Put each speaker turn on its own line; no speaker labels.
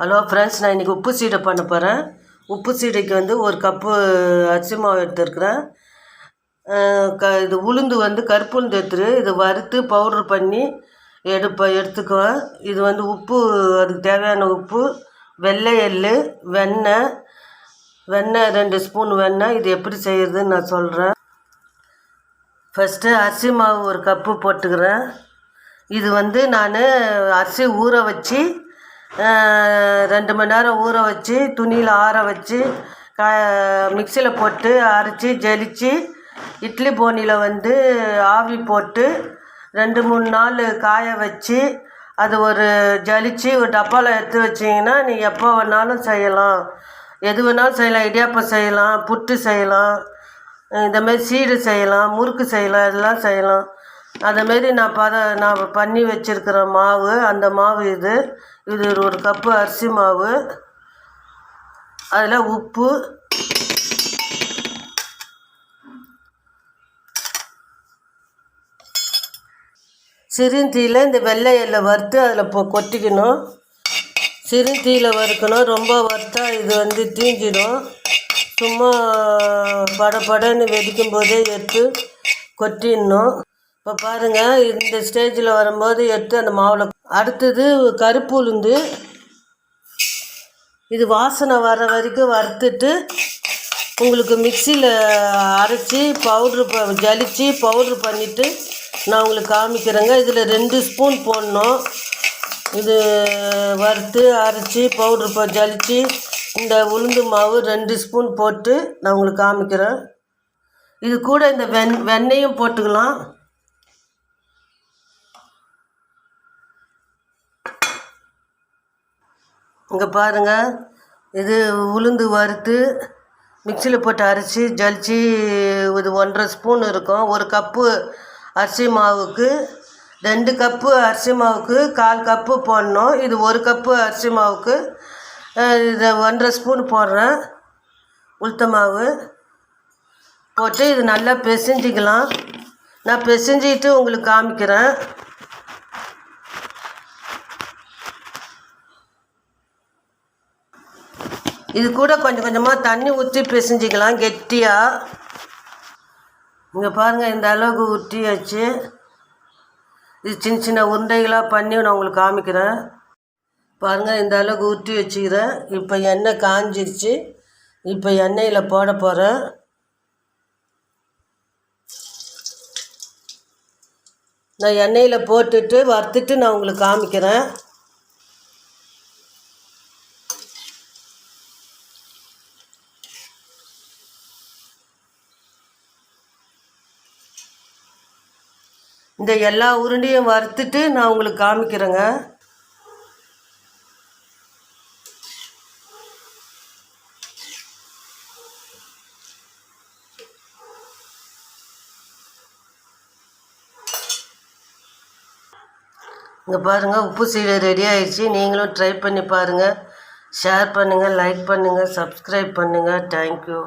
Hello friends, நான் இன்றைக்கி உப்பு சீடை பண்ண போகிறேன். உப்பு சீடைக்கு வந்து ஒரு கப்பு அரிசி மாவு எடுத்துருக்குறேன். இது உளுந்து கருப்பு உளுந்து இதை வறுத்து பவுட்ரு பண்ணி எடுத்துக்குவேன். இது உப்பு, அதுக்கு தேவையான உப்பு, வெள்ளை எள், வெண்ணெய் 2 ஸ்பூன் வெண்ணெய். இது எப்படி செய்கிறதுன்னு நான் சொல்கிறேன். ஃபஸ்ட்டு அரிசி மாவு ஒரு கப்பு போட்டுக்கிறேன். இது நான் அரிசி ஊற வச்சு 2 மணி நேரம் ஊற வச்சு துணியில் ஆற வச்சு மிக்சியில் போட்டு அரைச்சி ஜலிச்சு இட்லி போனியில் ஆவி போட்டு 2-3 நாள் காய வச்சு அது ஒரு ஜலிச்சு ஒரு டப்பாவில் எடுத்து வச்சிங்கன்னா நீங்கள் எப்போ வேணாலும் செய்யலாம். எது வேணாலும் செய்யலாம். இடியாப்பம் செய்யலாம், புட்டு செய்யலாம், இந்தமாரி சீடு செய்யலாம், முறுக்கு செய்யலாம், இதெல்லாம் செய்யலாம். அதேமாரி நான் பண்ணி வச்சுருக்கிற மாவு, அந்த மாவு இது ஒரு கப்பு அரிசி மாவு, அதில் உப்பு, சிறுந்தீயில் இந்த வெள்ளை எள்ளை வறுத்து அதில் கொட்டிக்கணும். சிறுந்தீயில் வறுக்கணும். ரொம்ப வறுத்தா இது தீஞ்சிடும். சும்மா படன்னு வெடிக்கும் போதே எடுத்து கொட்டிடணும். இப்போ பாருங்கள், இந்த ஸ்டேஜில் வரும்போது எடுத்து அந்த மாவில். அடுத்தது கருப்பு உளுந்து. இது வாசனை வர வரைக்கும் வறுத்துட்டு உங்களுக்கு மிக்சியில் அரைச்சி ஜலிச்சு பவுட்ரு பண்ணிவிட்டு நான் உங்களுக்கு காமிக்கிறேங்க. இதில் 2 ஸ்பூன் போடணும். இது வறுத்து அரைச்சி பவுட்ரு ஜலிச்சு இந்த உளுந்து மாவு 2 ஸ்பூன் போட்டு நான் உங்களுக்கு காமிக்கிறேன். இது கூட இந்த வெண்ணெயும் போட்டுக்கலாம். இங்கே பாருங்கள், இது உளுந்து வறுத்து மிக்சியில் போட்டு அரைச்சி ஜலிச்சு இது 1.5 ஸ்பூன் இருக்கும். ஒரு கப்பு அரிசி மாவுக்கு 2 கப்பு அரிசி மாவுக்கு 1/4 கப்பு போடணும். இது 1 கப்பு அரிசி மாவுக்கு இதை 1.5 ஸ்பூன் போடுறேன். உளுத்த மாவு போட்டு இது நல்லா பிசைஞ்சிக்கலாம். நான் பிசைஞ்சிட்டு உங்களுக்கு காமிக்கிறேன். இது கூட கொஞ்சம் கொஞ்சமாக தண்ணி ஊற்றி பிசைஞ்சிக்கலாம் கெட்டியாக. இங்கே பாருங்கள், இந்த அளவுக்கு ஊற்றியாச்சு. இது சின்ன சின்ன உருண்டைகளாக பண்ணி நான் உங்களுக்கு காமிக்கிறேன். பாருங்கள், இந்த அளவுக்கு ஊற்றி வச்சுக்கிறேன். இப்போ எண்ணெய் காஞ்சிருச்சு. இப்போ எண்ணெயில் போட போகிறேன். நான் எண்ணெயில் போட்டுட்டு வறுத்துட்டு நான் உங்களுக்கு காமிக்கிறேன். இந்த எல்லா உருண்டையும் வறுத்துட்டு நான் உங்களுக்கு காமிக்கிறேங்க. இங்கே பாருங்கள், உப்பு சீடை ரெடி ஆயிடுச்சு. நீங்களும் ட்ரை பண்ணி பாருங்கள். ஷேர் பண்ணுங்கள், லைக் பண்ணுங்கள், சப்ஸ்கிரைப் பண்ணுங்கள். தேங்க்யூ.